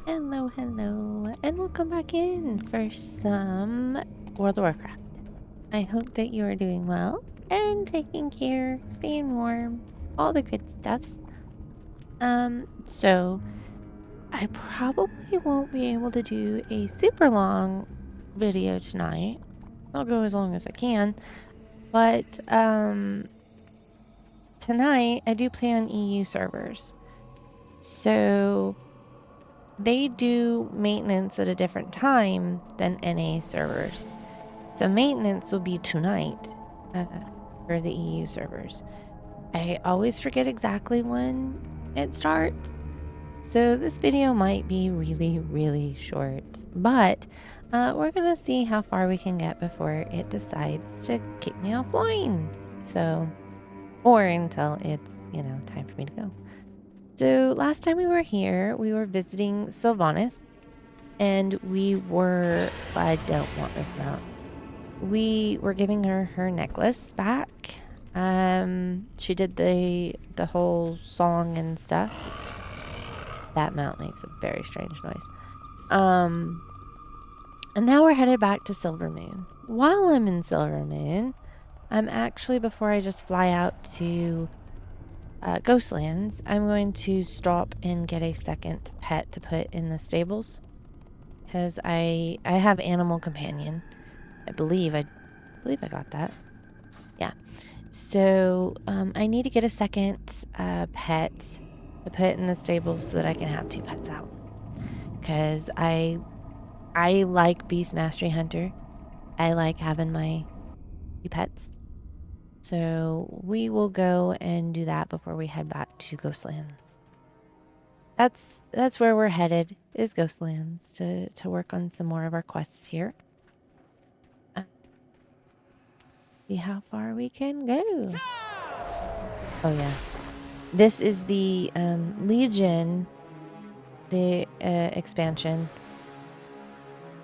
Hello, hello, and welcome back in for some World of Warcraft. I hope that you are doing well and taking care, staying warm, all the good stuffs. So I probably won't be able to do a super long video tonight. I'll go as long as I can, but tonight I do play on EU servers. So they do maintenance at a different time than NA servers. So maintenance will be tonight for the EU servers. I always forget exactly when it starts. So this video might be really, really short, but we're gonna see how far we can get before it decides to kick me offline. So, or until it's, time for me to go. So last time we were here, we were visiting Sylvanas, and I don't want this mount. We were giving her her necklace back. She did the whole song and stuff. That mount makes a very strange noise. And now we're headed back to Silvermoon. While I'm in Silvermoon, I'm actually, before I just fly out to Ghostlands, I'm going to stop and get a second pet to put in the stables. Because I have Animal Companion. I believe I got that. Yeah. So I need to get a second pet to put in the stables so that I can have 2 pets out. Because I like Beast Mastery Hunter. I like having my 2 pets. So we will go and do that before we head back to Ghostlands. That's where we're headed, is Ghostlands, to work on some more of our quests here. See how far we can go. Oh yeah. This is the Legion, the expansion,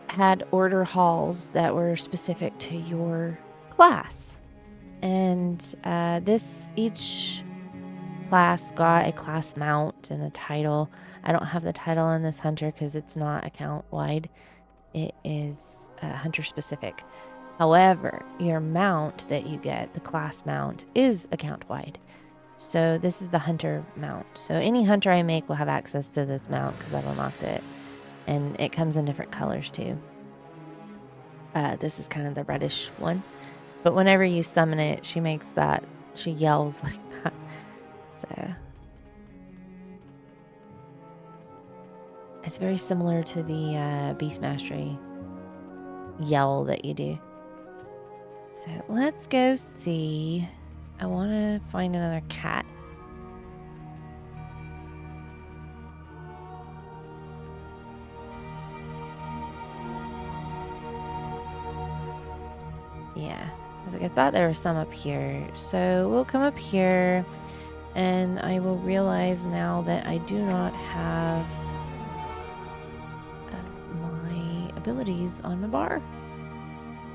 had order halls that were specific to your class. And each class got a class mount and a title. I don't have the title on this hunter because it's not account wide. It is hunter specific. However, your mount that you get, the class mount, is account wide. So this is the hunter mount. So any hunter I make will have access to this mount because I've unlocked it. And it comes in different colors too. This is kind of the reddish one. But whenever you summon it, she yells like that. So it's very similar to the Beast Mastery yell that you do. So let's go see. I want to find another cat. Yeah, I thought there was some up here. So we'll come up here, and I will realize now that I do not have my abilities on my bar.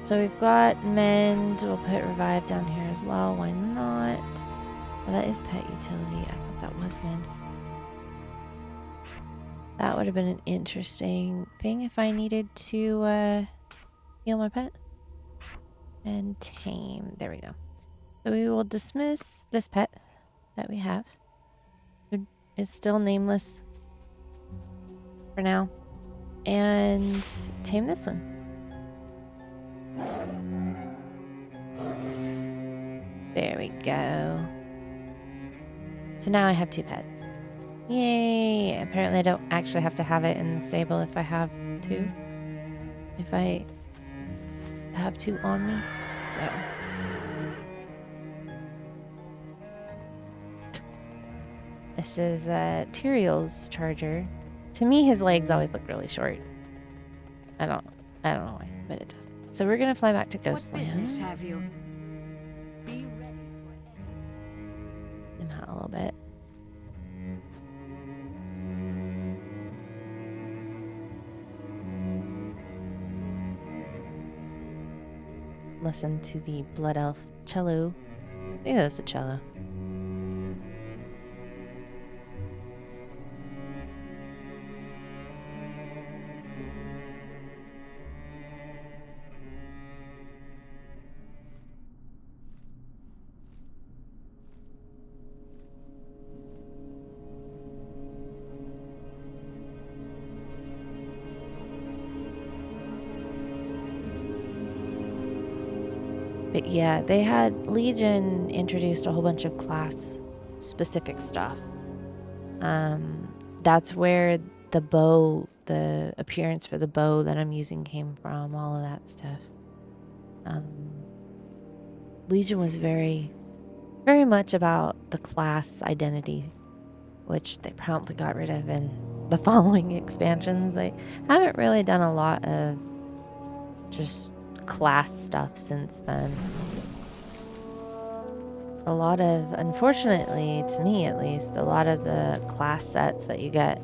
So we've got Mend. We'll put Revive down here as well. Why not? Oh, that is Pet Utility. I thought that was Mend. That would have been an interesting thing if I needed to heal my pet. And Tame. There we go. So we will dismiss this pet that we have. Who is still nameless for now. And tame this one. There we go. So now I have 2 pets. Yay! Apparently I don't actually have to have it in the stable if I have 2. If I have 2 on me. So. This is Tyrael's charger. To me, his legs always look really short. I don't know why, but it does. So we're gonna fly back to Ghostlands. What business have you? Zoom out a little bit. Listen to the Blood Elf cello. I think that's a cello. But yeah, they had Legion introduced a whole bunch of class specific stuff. That's where the bow, the appearance for the bow that I'm using came from, all of that stuff. Legion was very much about the class identity, which they promptly got rid of in the following expansions. They haven't really done a lot of just class stuff since then. A lot of, unfortunately, to me at least, a lot of the class sets that you get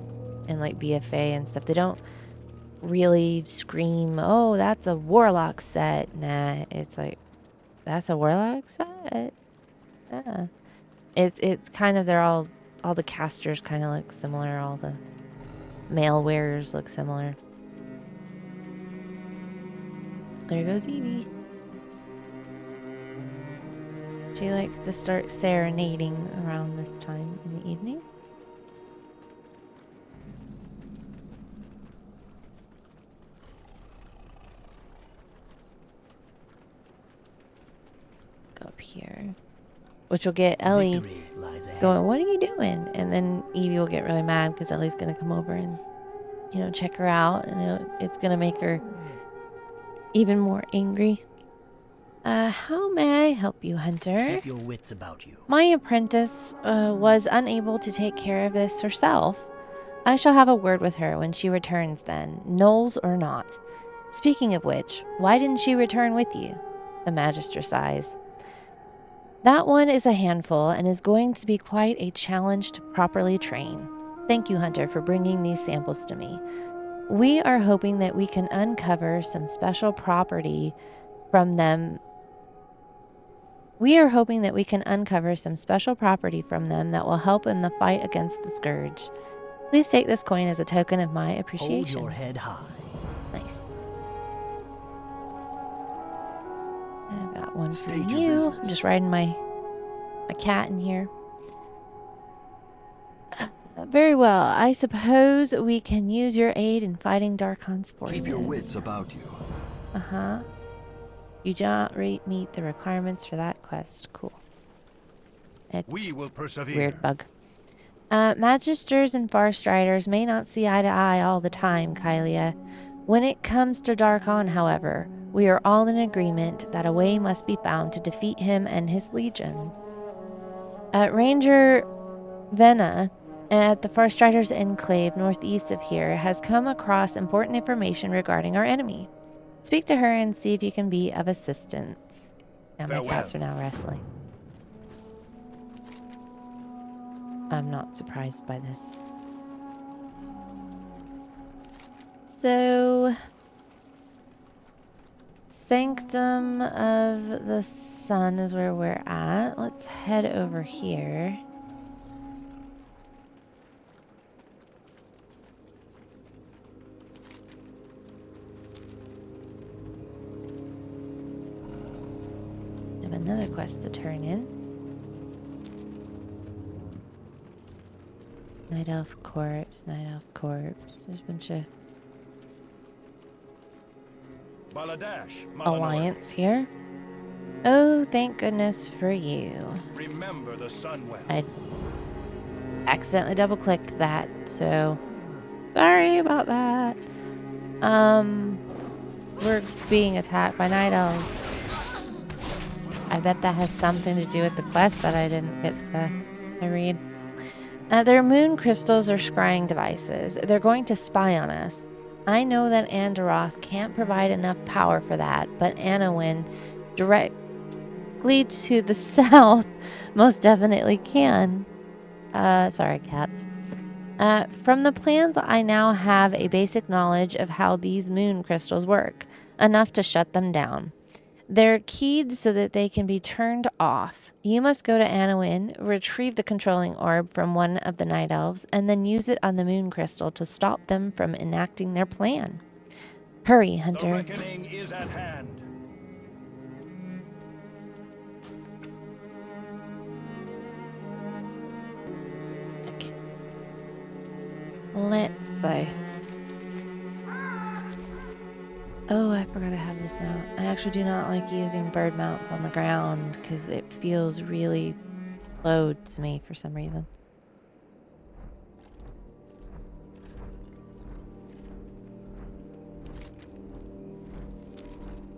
in like BFA and stuff, they don't really scream, oh, that's a warlock set. Nah, it's like, that's a warlock set? Yeah. It's kind of, they're all the casters kind of look similar, all the male wearers look similar. There goes Evie. She likes to start serenading around this time in the evening. Go up here. Which will get Ellie going, what are you doing? And then Evie will get really mad because Ellie's going to come over and, you know, check her out. And it's going to make her even more angry. How may I help you, Hunter? Keep your wits about you. My apprentice was unable to take care of this herself. I shall have a word with her when she returns then, gnolls or not. Speaking of which, why didn't she return with you? The Magister sighs. That one is a handful and is going to be quite a challenge to properly train. Thank you, Hunter, for bringing these samples to me. We are hoping that we can uncover some special property from them. That will help in the fight against the Scourge. Please take this coin as a token of my appreciation. Hold your head high. Nice. I've got one for you. I'm just riding my cat in here. Very well. I suppose we can use your aid in fighting Darkon's forces. Keep your wits about you. Uh-huh. You do not meet the requirements for that quest. Cool. We will persevere. Weird bug. Magisters and Farstriders may not see eye to eye all the time, Kylia. When it comes to Darkon, however, we are all in agreement that a way must be found to defeat him and his legions. Ranger Venna at the Farstriders Enclave northeast of here has come across important information regarding our enemy. Speak to her and see if you can be of assistance. Yeah, my cats are now wrestling. I'm not surprised by this. So, Sanctum of the Sun is where we're at. Let's head over here. Have another quest to turn in. Night Elf Corpse, Night Elf Corpse. There's a bunch of alliance here. Oh, thank goodness for you. Remember the sun well. I accidentally double-clicked that, so sorry about that. We're being attacked by night elves. I bet that has something to do with the quest that I didn't get to read. Their moon crystals are scrying devices. They're going to spy on us. I know that Andaroth can't provide enough power for that, but Anowin, directly to the south, most definitely can. Sorry, cats. From the plans, I now have a basic knowledge of how these moon crystals work, enough to shut them down. They're keyed so that they can be turned off. You must go to Anowin, retrieve the controlling orb from one of the night elves, and then use it on the moon crystal to stop them from enacting their plan. Hurry, Hunter. The reckoning is at hand. Okay. Let's see. Oh, I forgot I have this mount. I actually do not like using bird mounts on the ground because it feels really low to me for some reason.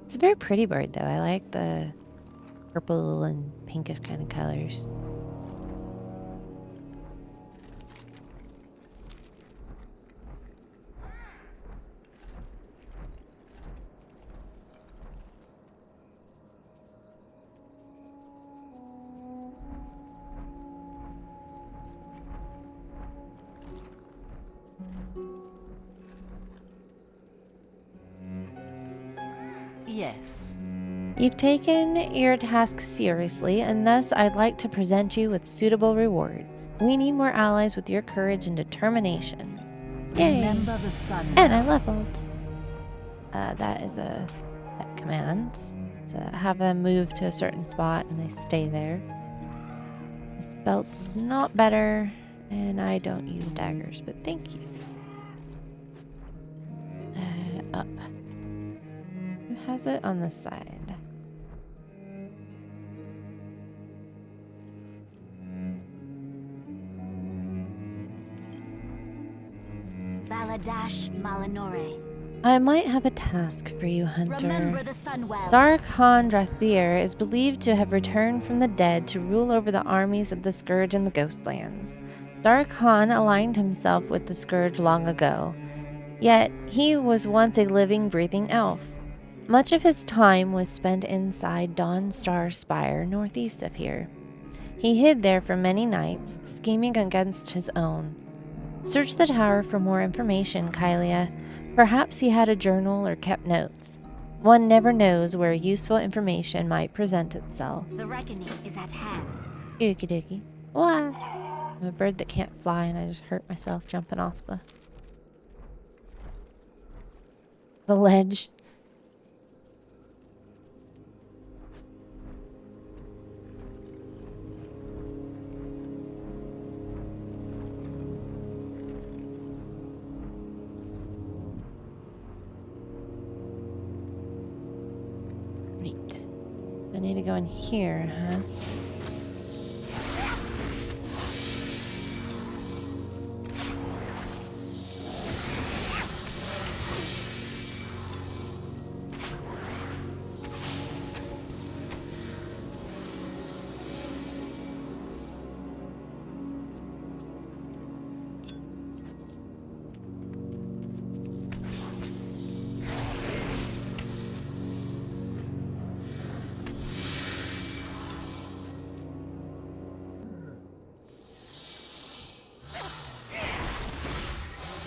It's a very pretty bird, though. I like the purple and pinkish kind of colors. Yes. You've taken your task seriously, and thus I'd like to present you with suitable rewards. We need more allies with your courage and determination. Yay! Remember the sun. And I leveled. That is a command to have them move to a certain spot and they stay there. This belt is not better, and I don't use daggers, but thank you. Up. Who has it on this side? Baladash Malinore. I might have a task for you, Hunter. Remember the Sunwell. Darkhan Drathir is believed to have returned from the dead to rule over the armies of the Scourge in the Ghostlands. Darkhan aligned himself with the Scourge long ago, yet he was once a living, breathing elf. Much of his time was spent inside Dawnstar Spire, northeast of here. He hid there for many nights, scheming against his own. Search the tower for more information, Kylia. Perhaps he had a journal or kept notes. One never knows where useful information might present itself. The reckoning is at hand. Ookie dookie. What? I'm a bird that can't fly and I just hurt myself jumping off the ledge. Right. I need to go in here, huh?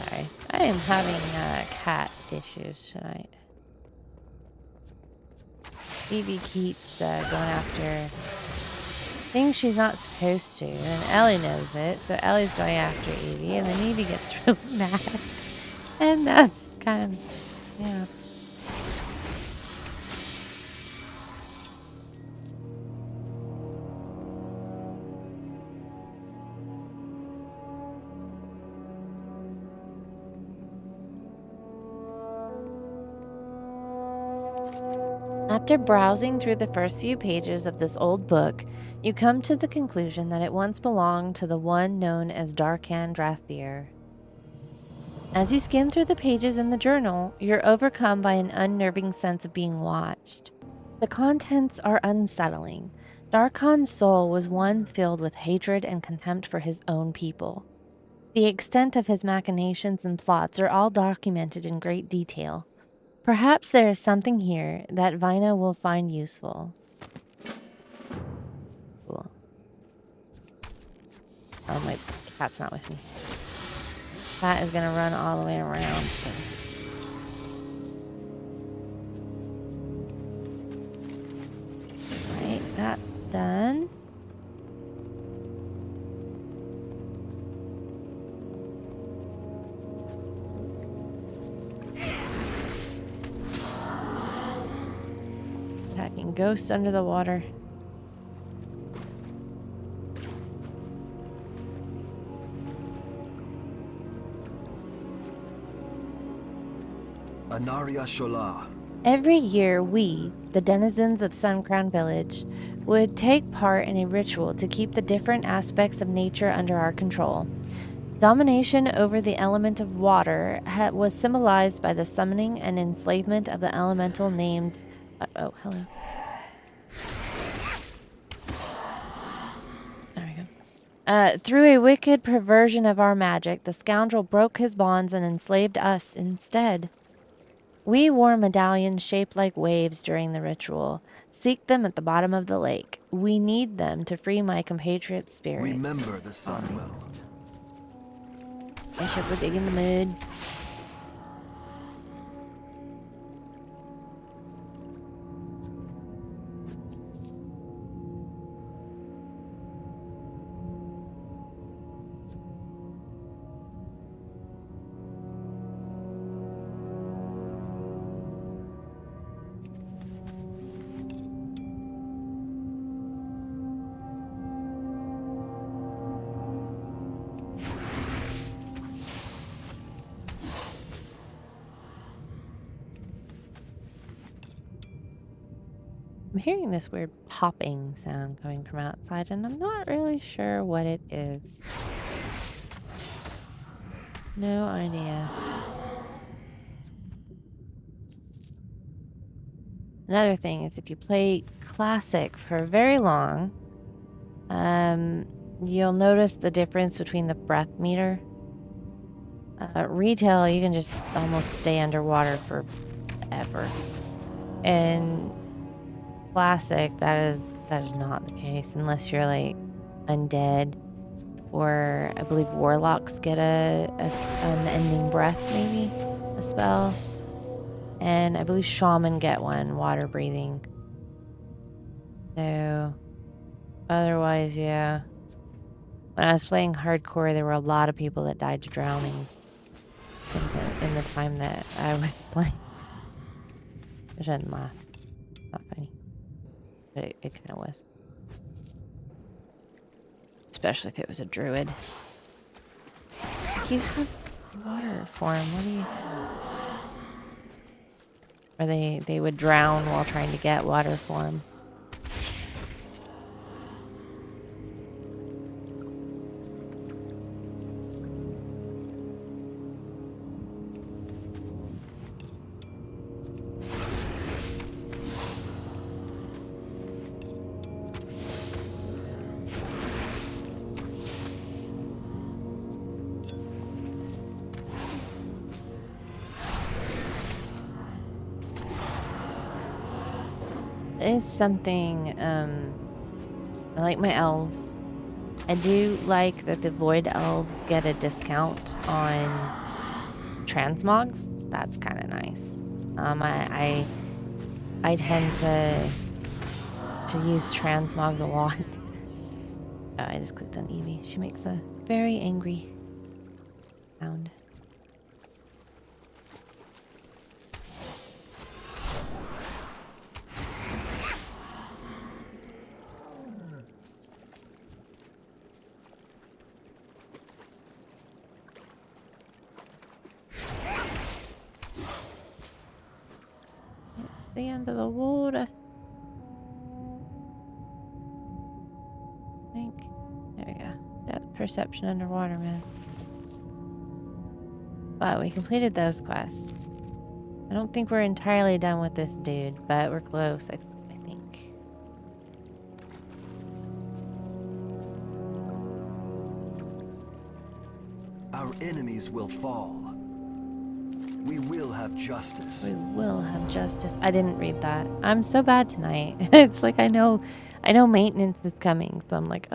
Sorry. I am having cat issues tonight. Evie keeps going after things she's not supposed to, and Ellie knows it, so Ellie's going after Evie, and then Evie gets really mad. And that's kind of, yeah. After browsing through the first few pages of this old book, you come to the conclusion that it once belonged to the one known as Darkhan Drathir. As you skim through the pages in the journal, you're overcome by an unnerving sense of being watched. The contents are unsettling. Darkhan's soul was one filled with hatred and contempt for his own people. The extent of his machinations and plots are all documented in great detail. Perhaps there is something here that Vina will find useful. Cool. Oh, my cat's not with me. Cat is gonna run all the way around. Right, that's done. Attacking ghosts under the water. Anaria Shola. Every year, we, the denizens of Suncrown Village, would take part in a ritual to keep the different aspects of nature under our control. Domination over the element of water was symbolized by the summoning and enslavement of the elemental named... oh, hello. There we go. Through a wicked perversion of our magic, the scoundrel broke his bonds and enslaved us instead. We wore medallions shaped like waves during the ritual. Seek them at the bottom of the lake. We need them to free my compatriot's spirit. Remember the Sunwell. Bishop, we're digging the mud. I'm hearing this weird popping sound coming from outside, and I'm not really sure what it is. No idea. Another thing is if you play Classic for very long, you'll notice the difference between the breath meter. Retail, you can just almost stay underwater forever. And Classic, that is not the case unless you're like undead, or I believe warlocks get an ending breath, maybe a spell, and I believe shaman get one, water breathing. So otherwise, yeah. When I was playing hardcore, there were a lot of people that died to drowning in the time that I was playing. I shouldn't laugh. Not funny. But it kind of was. Especially if it was a druid. You have water form. What do you... Or they would drown while trying to get water form. Is something, I like my elves. I do like that the void elves get a discount on transmogs. That's kind of nice. I tend to use transmogs a lot. Oh, I just clicked on Evie. She makes a very angry sound. The end of the water. I think. There we go. Depth perception underwater, man. But we completed those quests. I don't think we're entirely done with this dude, but we're close, I think. Our enemies will fall. We will have justice. We will have justice. I didn't read that. I'm so bad tonight. It's like I know maintenance is coming, so I'm like,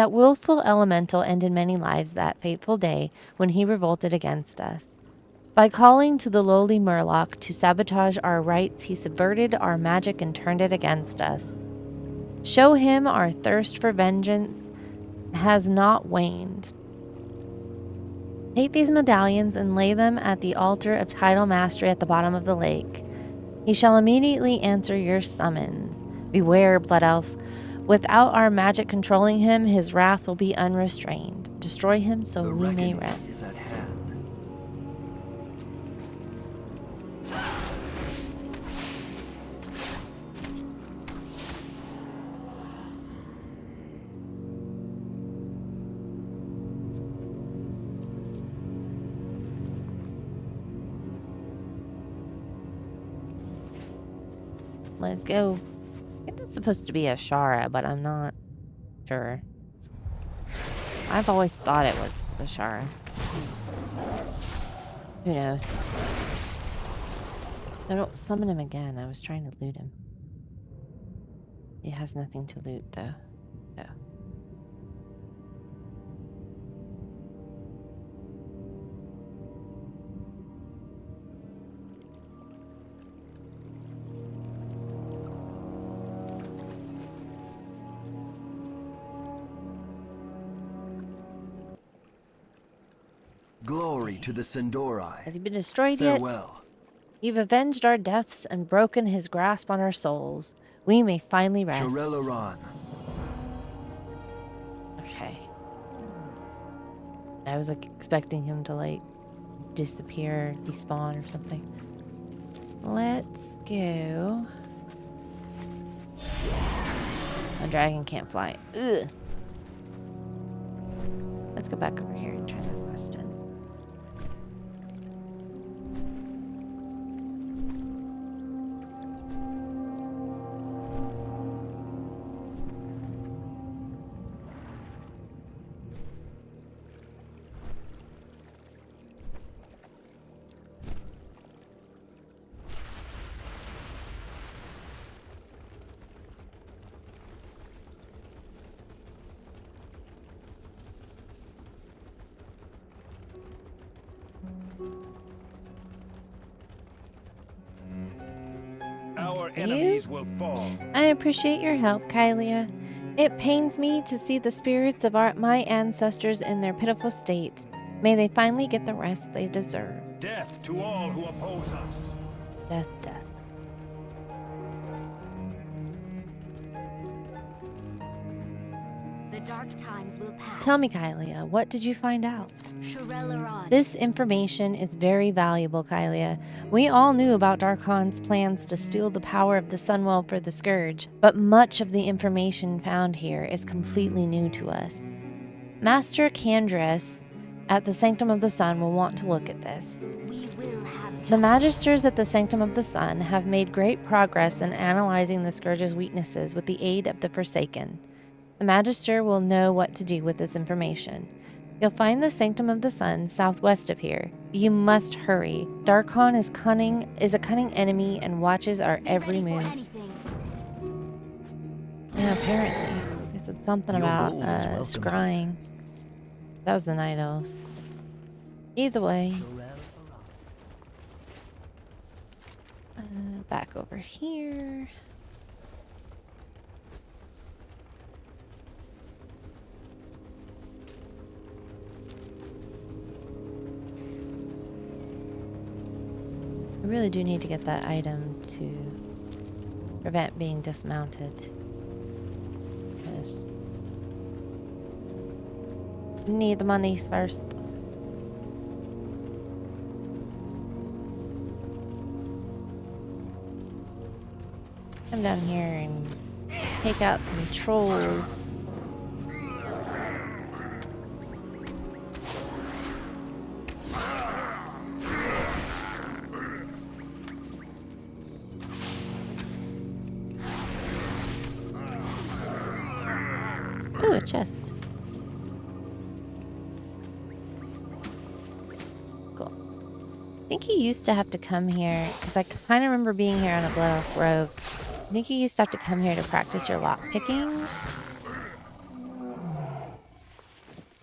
That willful elemental ended many lives that fateful day when he revolted against us. By calling to the lowly Murloc to sabotage our rights, he subverted our magic and turned it against us. Show him our thirst for vengeance has not waned. Take these medallions and lay them at the altar of tidal mastery at the bottom of the lake. He shall immediately answer your summons. Beware, Blood Elf. Without our magic controlling him, his wrath will be unrestrained. Destroy him so we may rest. Is at hand. Let's go. I think that's supposed to be a Shara, but I'm not sure. I've always thought it was a Shara. Who knows? I don't summon him again. I was trying to loot him. He has nothing to loot, though. Oh. Glory to the Sindori. Has he been destroyed yet? Farewell. You've avenged our deaths and broken his grasp on our souls. We may finally rest. Shorelaran. Okay. I was like expecting him to like disappear, despawn or something. Let's go. A dragon can't fly. Ugh. Let's go back over here and try this quest in. Our enemies will fall. I appreciate your help, Kylia. It pains me to see the spirits of my ancestors in their pitiful state. May they finally get the rest they deserve. Death to all who oppose us. Death, death. The dark times will pass. Tell me, Kylia, what did you find out? Shorelaran. This information is very valuable, Kylia. We all knew about Darkon's plans to steal the power of the Sunwell for the Scourge, but much of the information found here is completely new to us. Master Candress at the Sanctum of the Sun will want to look at this. We will have The Magisters at the Sanctum of the Sun have made great progress in analyzing the Scourge's weaknesses with the aid of the Forsaken. The Magister will know what to do with this information. You'll find the Sanctum of the Sun southwest of here. You must hurry. Darkon is a cunning enemy and watches our every ready for move. anything. Yeah, apparently. They said something Your about gold is welcome. scrying. That was the Night Elves. Either way, back over here. I really do need to get that item to prevent being dismounted. Because we need the money first. Come down here and take out some trolls. Ooh, a chest. Cool. I think you used to have to come here, because I kind of remember being here on a Blood Elf Rogue. I think you used to have to come here to practice your lock picking.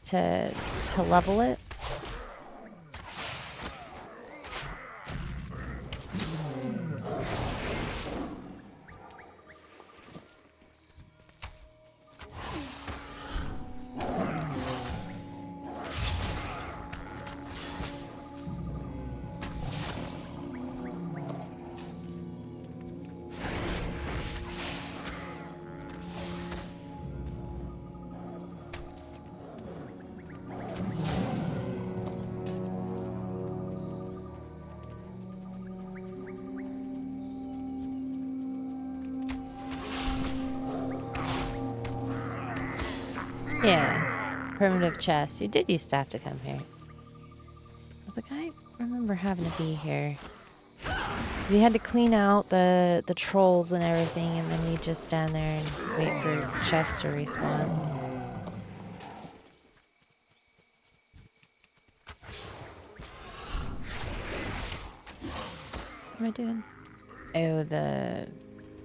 To level it. Yeah, primitive chest. You did used to have to come here. I was like, I remember having to be here. He had to clean out the trolls and everything, and then we just stand there and wait for chests to respawn. What am I doing? Oh, the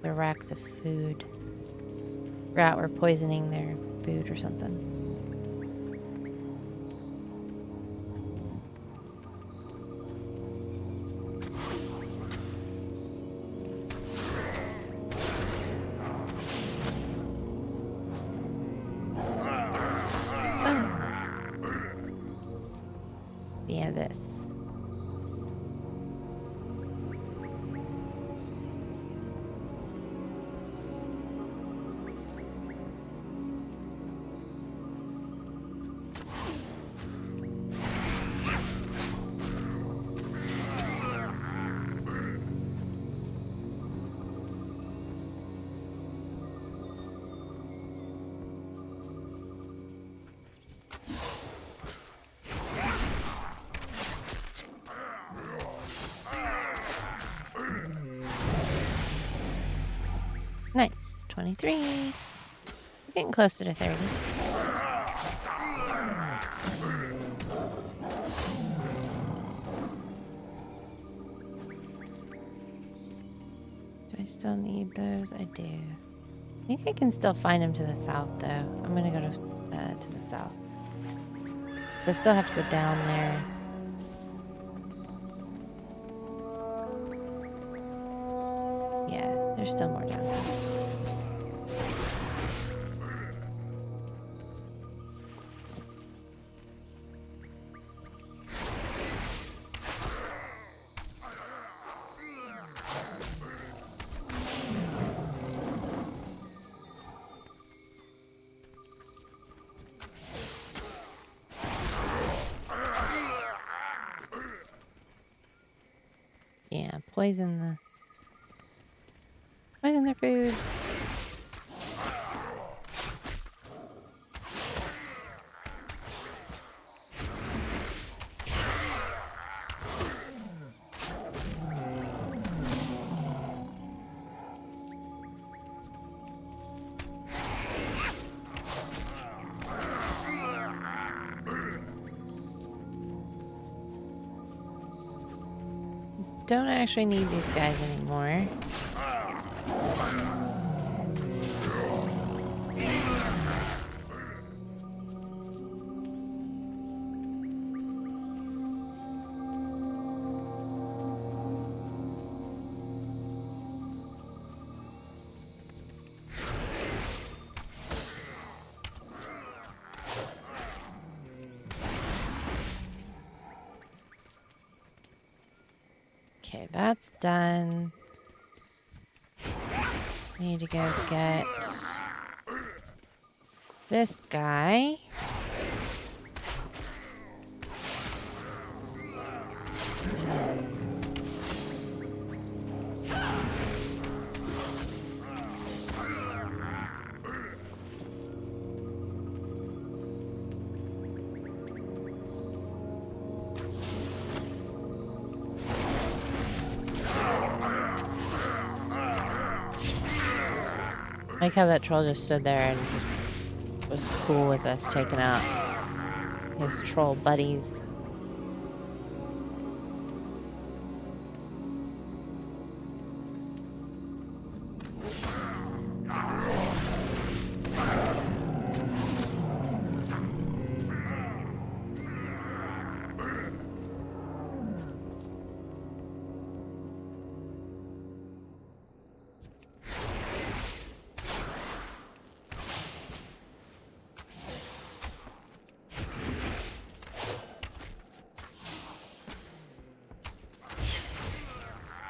racks of food. Forgot we're poisoning their food or something. Yeah, this. Nice. 23. We're getting closer to 30. Do I still need those? I do. I think I can still find them to the south, though. I'm gonna go to the south. So I still have to go down there. Yeah, there's still more down there. Yeah, poison their food. Don't actually need these guys anymore. Okay, that's done. Need to go get this guy. I like how that troll just stood there and was cool with us taking out his troll buddies.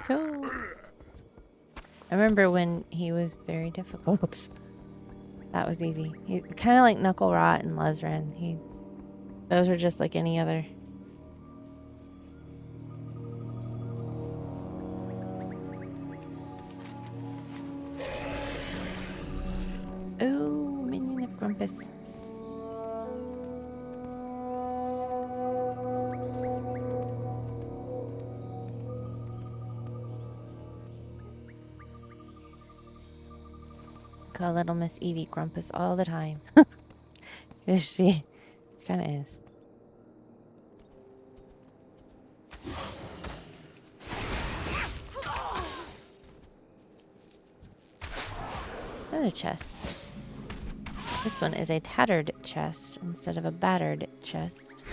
Cool. I remember when he was very difficult. That was easy. He kind of like Knuckle Rot and Lezrin. Those are just like any other. Oh, minion of Grumpus. Call little Miss Evie Grumpus all the time. 'Cause she kind of is. Another chest. This one is a tattered chest instead of a battered chest.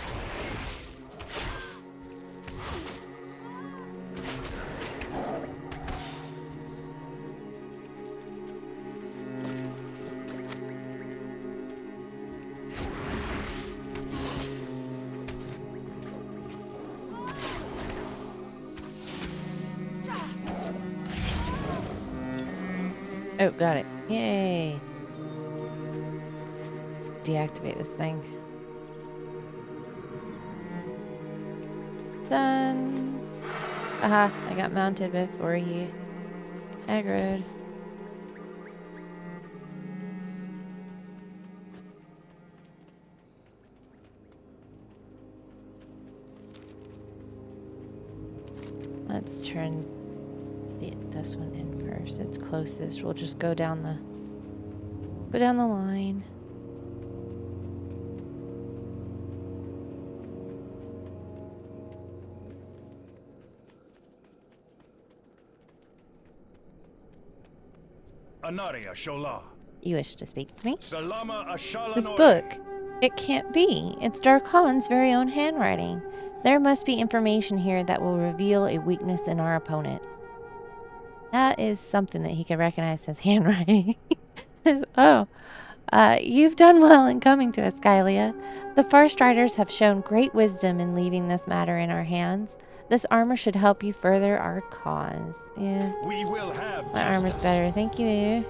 Oh, got it. Yay. Deactivate this thing. Done. Aha, I got mounted before he aggroed. Let's turn this one in first. It's closest. We'll just go down the line. Anaria Shola. You wish to speak to me? Salama Ashala This Nore. book. It can't be. It's Darkon's very own handwriting. There must be information here that will reveal a weakness in our opponent. That is something that he can recognize as handwriting. You've done well in coming to us, Skylia. The Farstriders have shown great wisdom in leaving this matter in our hands. This armor should help you further our cause. Yeah, We will have my armor's justice. better. Thank you.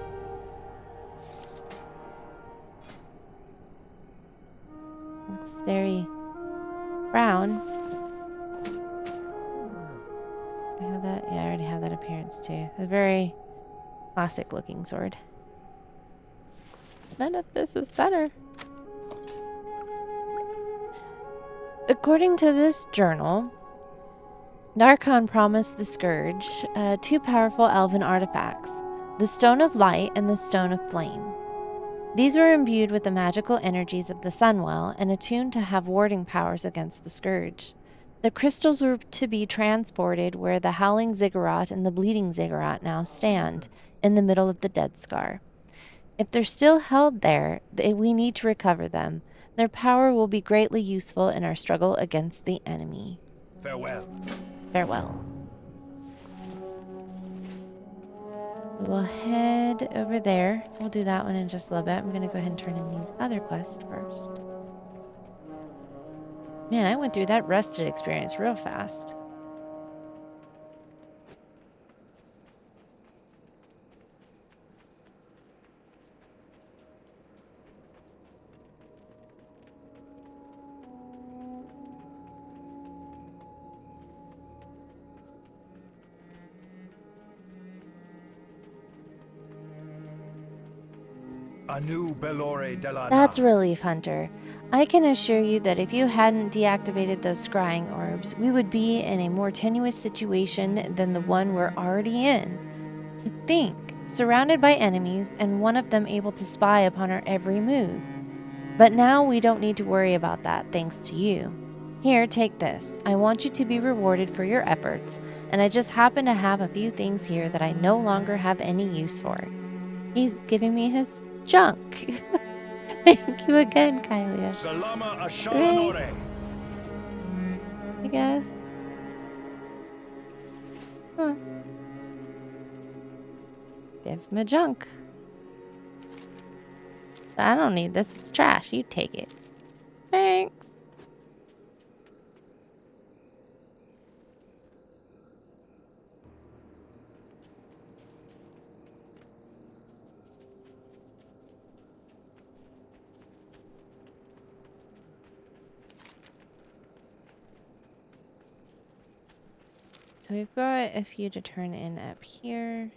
It's very brown. I have that. Yeah, I already have that appearance too. A very classic looking sword. None of this is better. According to this journal, Darkon promised the Scourge two powerful elven artifacts, the Stone of Light and the Stone of Flame. These were imbued with the magical energies of the Sunwell and attuned to have warding powers against the Scourge. The crystals were to be transported where the Howling Ziggurat and the Bleeding Ziggurat now stand, in the middle of the Dead Scar. If they're still held there, we need to recover them. Their power will be greatly useful in our struggle against the enemy. Farewell. Farewell. We'll head over there. We'll do that one in just a little bit. I'm going to go ahead and turn in these other quests first. Man, I went through that rested experience real fast. Anu Belore Delana. That's Relief Hunter. I can assure you that if you hadn't deactivated those scrying orbs, we would be in a more tenuous situation than the one we're already in. To think, surrounded by enemies and one of them able to spy upon our every move. But now we don't need to worry about that thanks to you. Here, take this. I want you to be rewarded for your efforts, and I just happen to have a few things here that I no longer have any use for. He's giving me his junk. Thank you again, Kylia. Salama Ashala Nore. I guess. Huh. Give him a junk. I don't need this. It's trash. You take it. Thanks. So we've got a few to turn in up here.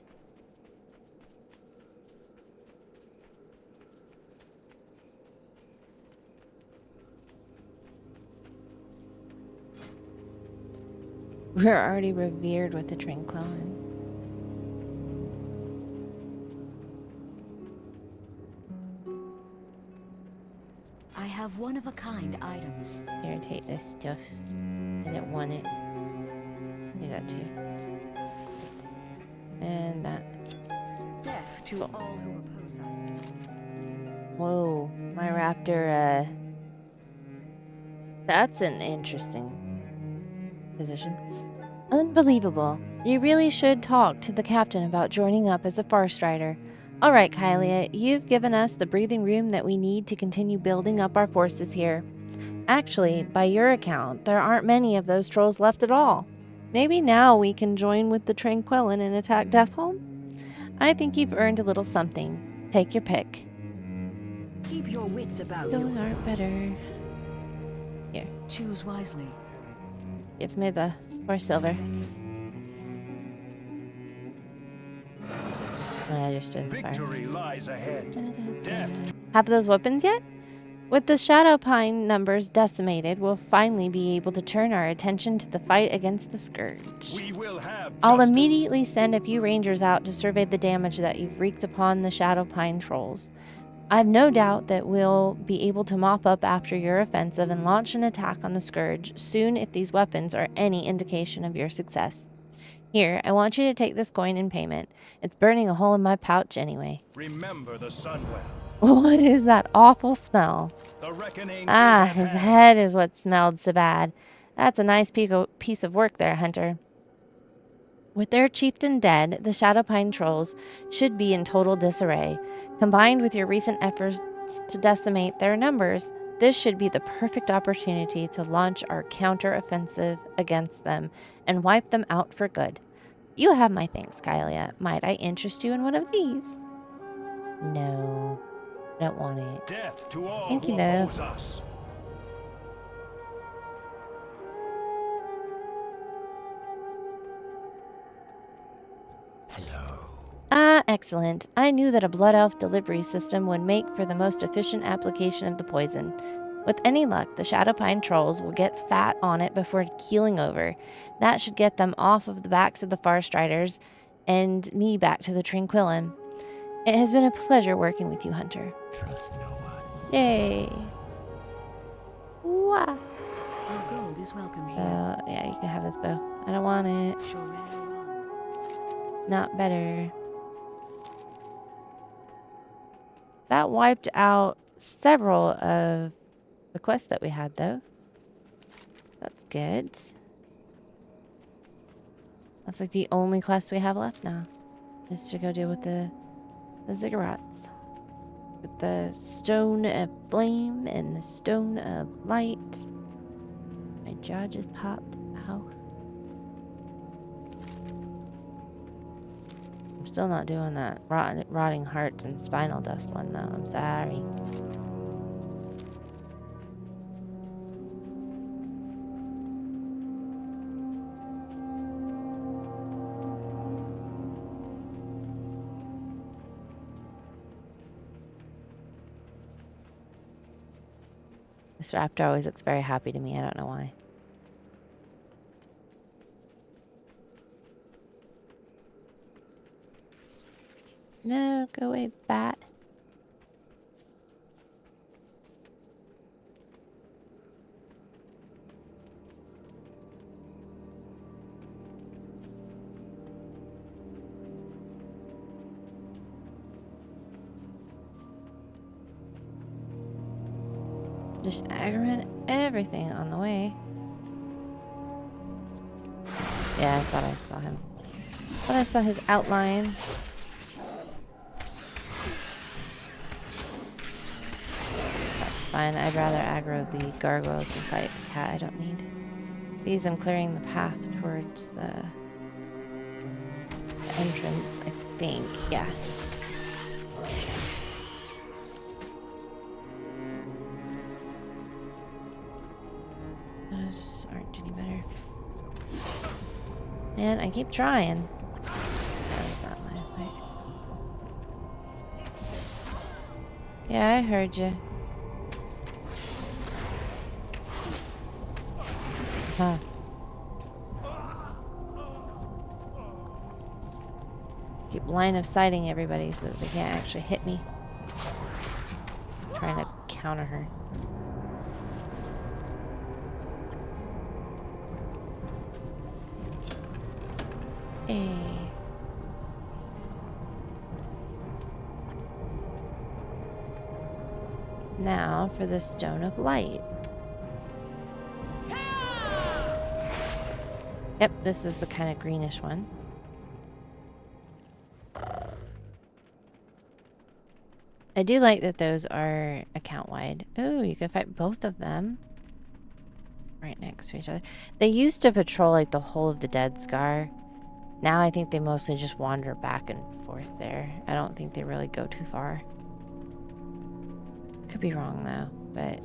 We're already revered with the Tranquillin. of one-of-a-kind items. Here, take this stuff. I don't want it. Do that too. And that. Death to Cool. all who oppose us. Whoa, my raptor, that's an interesting position. Unbelievable. You really should talk to the captain about joining up as a Far Strider. Alright, Kylia, you've given us the breathing room that we need to continue building up our forces here. Actually, by your account, there aren't many of those trolls left at all. Maybe now we can join with the Tranquillin and attack Deathholm? I think you've earned a little something. Take your pick. Keep your wits about Going you. are better. Here, Choose wisely. give me the 4 silver. I just stood in the fire. Victory lies ahead. Death Have those weapons yet? With the Shadow Pine numbers decimated, we'll finally be able to turn our attention to the fight against the Scourge. we will have I'll justice. immediately send a few rangers out to survey the damage that you've wreaked upon the Shadow Pine trolls. I've no doubt that we'll be able to mop up after your offensive and launch an attack on the Scourge soon if these weapons are any indication of your success. Here, I want you to take this coin in payment. It's burning a hole in my pouch anyway. Remember the Sunwell. What is that awful smell? The reckoning Ah, is at his hand. head is what smelled so bad. That's a nice piece of work there, Hunter. With their chieftain dead, the Shadowpine trolls should be in total disarray. Combined with your recent efforts to decimate their numbers, this should be the perfect opportunity to launch our counter-offensive against them and wipe them out for good. You have my thanks, Kylia. Might I interest you in one of these? No, I don't want it. Death to all Thank who you, though. oppose us. Excellent. I knew that a Blood Elf delivery system would make for the most efficient application of the poison. With any luck, the Shadowpine trolls will get fat on it before keeling over. That should get them off of the backs of the Far Striders and me back to the Tranquillin. It has been a pleasure working with you, Hunter. Trust no one. Yay. Wow. Your gold is welcome here. Yeah, you can have this bow. I don't want it. Not better. That wiped out several of the quests that we had, though. That's good. That's like the only quest we have left now. Is to go deal with the ziggurats. With the stone of flame and the stone of light. My jaw just popped. Ow. I'm still not doing that rotting hearts and spinal dust one, though. I'm sorry. This raptor always looks very happy to me. I don't know why. No, go away, bat. Just aggroing everything on the way. Yeah, I thought I saw him. Thought I saw his outline. That's fine. I'd rather aggro the gargoyles than fight the cat I don't need. These I'm clearing the path towards the entrance, I think. Yeah. Those aren't any better. Man, I keep trying. That was not my sight. Yeah, I heard you. Huh. Keep line of sighting everybody so that they can't actually hit me. Trying to counter her. Now for the Stone of Light. Yep, this is the kind of greenish one. I do like that those are account-wide. Oh, you can fight both of them right next to each other. They used to patrol like the whole of the Dead Scar. Now I think they mostly just wander back and forth there. I don't think they really go too far. Could be wrong though, but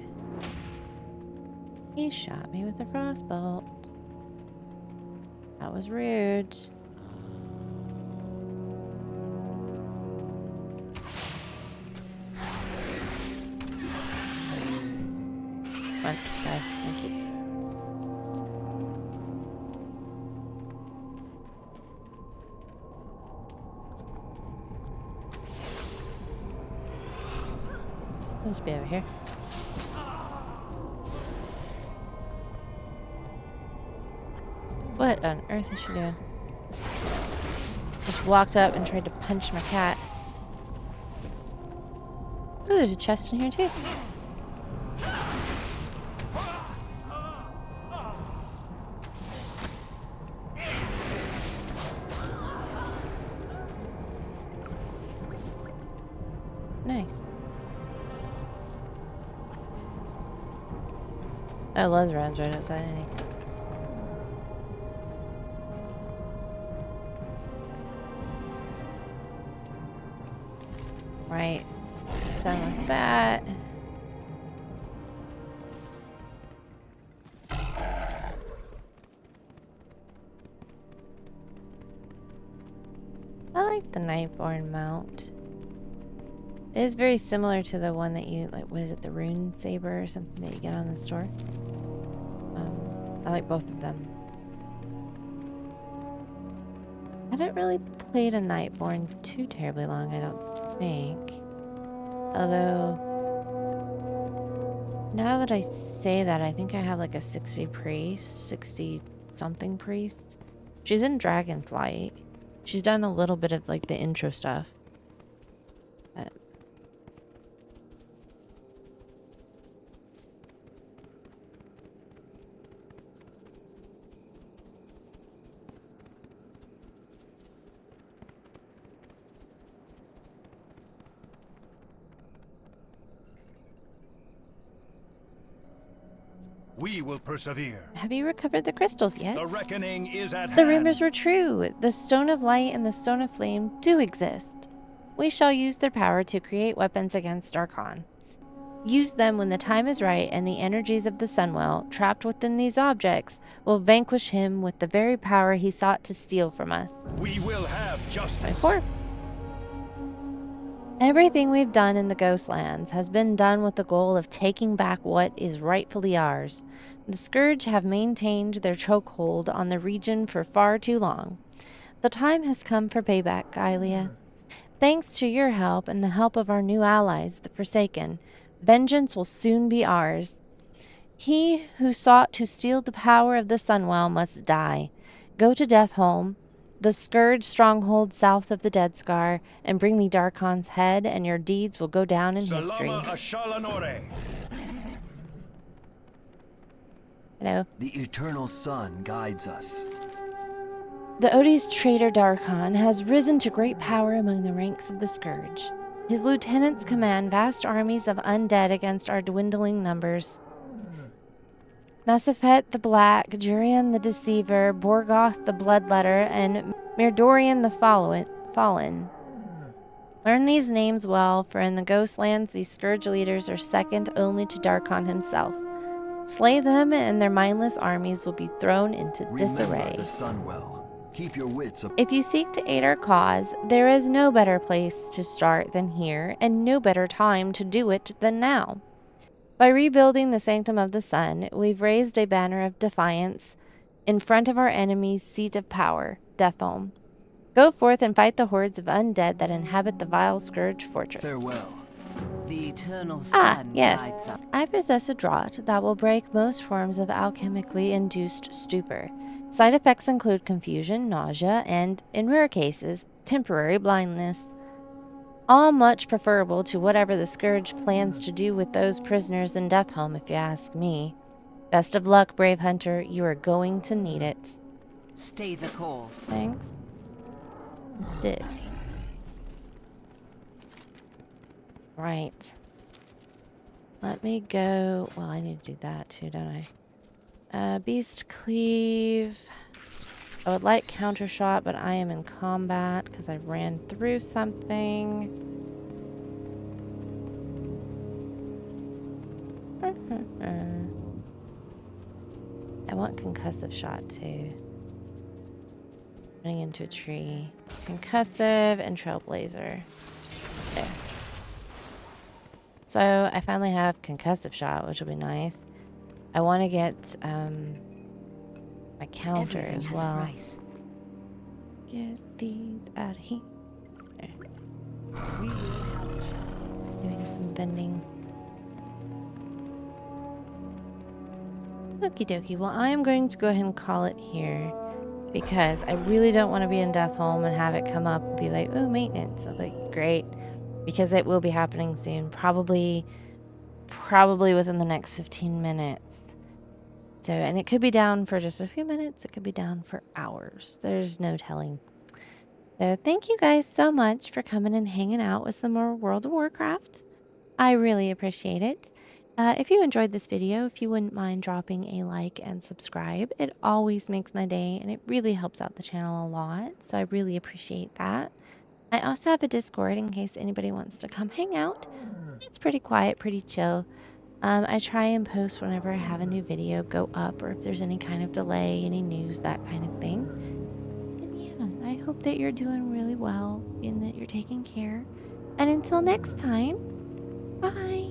he shot me with a frostbolt. That was rude. Come on, die. Thank you. I'll just be over here. What on earth is she doing? Just walked up and tried to punch my cat. Oh, there's a chest in here too. Nice. Oh, Luzran's right outside, isn't he? Right. Done with that. I like the Nightborn mount. It is very similar to the one that you, like, what is it, the Rune Saber or something that you get on the store? I like both of them. I haven't really played a Nightborn too terribly long, I don't think. Although, now that I say that, I think I have like a 60 priest, 60 something priest. She's in Dragonflight. She's done a little bit of like the intro stuff. We will persevere. Have you recovered the crystals yet? The reckoning is at The hand. rumors were true. The Stone of Light and the Stone of Flame do exist. We shall use their power to create weapons against Darkon. Use them when the time is right, and the energies of the Sunwell, trapped within these objects, will vanquish him with the very power he sought to steal from us. We will have justice. 24. Everything we've done in the Ghostlands has been done with the goal of taking back what is rightfully ours. The Scourge have maintained their chokehold on the region for far too long. The time has come for payback, Hylia. Thanks to your help and the help of our new allies, the Forsaken, vengeance will soon be ours. He who sought to steal the power of the Sunwell must die. Go to Deathholm, the Scourge stronghold south of the Dead Scar, and bring me Darkon's head, and your deeds will go down in history. Salama Ashalanore. Hello. The eternal sun guides us. The Odie's traitor Darkon has risen to great power among the ranks of the Scourge. His lieutenants command vast armies of undead against our dwindling numbers. Masafet the Black, Jurian the Deceiver, Borgoth the Bloodletter, and Mirdorian the Fallen. Learn these names well, for in the Ghostlands these Scourge leaders are second only to Darkon himself. Slay them, and their mindless armies will be thrown into disarray. Remember the Sunwell. Keep your wits up. If you seek to aid our cause, there is no better place to start than here, and no better time to do it than now. By rebuilding the Sanctum of the Sun, we've raised a banner of defiance in front of our enemy's seat of power, Deathholm. Go forth and fight the hordes of undead that inhabit the vile Scourge fortress. Farewell. The eternal sun yes. guides us. I possess a draught that will break most forms of alchemically induced stupor. Side effects include confusion, nausea, and, in rare cases, temporary blindness. All much preferable to whatever the Scourge plans to do with those prisoners in Deathhome, if you ask me. Best of luck, brave hunter. You are going to need it. Stay the course. Thanks. Instead. Right. Let me go. Well, I need to do that too, don't I? Beast Cleave. I would like counter shot, but I am in combat because I ran through something. I want concussive shot too. Running into a tree. Concussive and trailblazer. There. So I finally have concussive shot, which will be nice. I want to get my counter Everything as has a well. price. Get these out of here. There. We will have justice. Doing some bending. Okie dokie. Well, I am going to go ahead and call it here because I really don't want to be in Deathhome and have it come up and be like, oh, maintenance. I'm like, great. Because it will be happening soon. Probably within the next 15 minutes. So, and it could be down for just a few minutes. It could be down for hours. There's no telling. So thank you guys so much for coming and hanging out with some more World of Warcraft. I really appreciate it. If you enjoyed this video, if you wouldn't mind dropping a like and subscribe, it always makes my day and it really helps out the channel a lot. So I really appreciate that. I also have a Discord in case anybody wants to come hang out. It's pretty quiet, pretty chill. I try and post whenever I have a new video go up or if there's any kind of delay, any news, that kind of thing. And yeah, I hope that you're doing really well and that you're taking care. And until next time, bye.